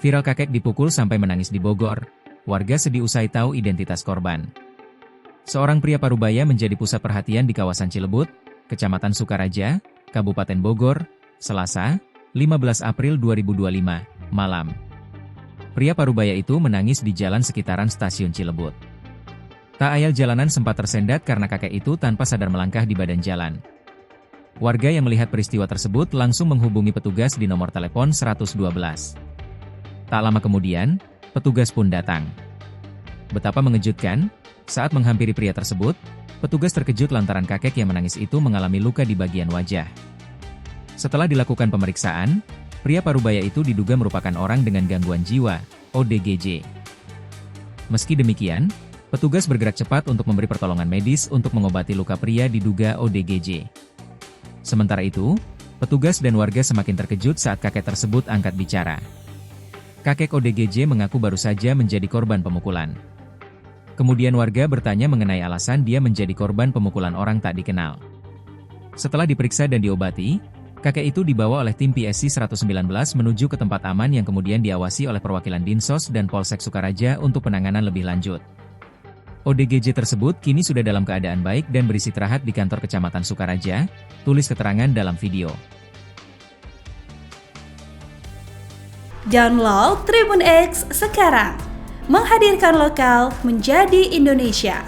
Viral kakek dipukul sampai menangis di Bogor. Warga sedih usai tahu identitas korban. Seorang pria parubaya menjadi pusat perhatian di kawasan Cilebut, Kecamatan Sukaraja, Kabupaten Bogor, Selasa, 15 April 2025, malam. Pria parubaya itu menangis di jalan sekitaran stasiun Cilebut. Tak ayal jalanan sempat tersendat karena kakek itu tanpa sadar melangkah di badan jalan. Warga yang melihat peristiwa tersebut langsung menghubungi petugas di nomor telepon 112. Tak lama kemudian, petugas pun datang. Betapa mengejutkan, saat menghampiri pria tersebut, petugas terkejut lantaran kakek yang menangis itu mengalami luka di bagian wajah. Setelah dilakukan pemeriksaan, pria parubaya itu diduga merupakan orang dengan gangguan jiwa, ODGJ. Meski demikian, petugas bergerak cepat untuk memberi pertolongan medis untuk mengobati luka pria diduga ODGJ. Sementara itu, petugas dan warga semakin terkejut saat kakek tersebut angkat bicara. Kakek ODGJ mengaku baru saja menjadi korban pemukulan. Kemudian warga bertanya mengenai alasan dia menjadi korban pemukulan orang tak dikenal. Setelah diperiksa dan diobati, kakek itu dibawa oleh tim PSC 119 menuju ke tempat aman yang kemudian diawasi oleh perwakilan Dinsos dan Polsek Sukaraja untuk penanganan lebih lanjut. ODGJ tersebut kini sudah dalam keadaan baik dan beristirahat di kantor Kecamatan Sukaraja, tulis keterangan dalam video. Download Tribun X sekarang, menghadirkan lokal menjadi Indonesia.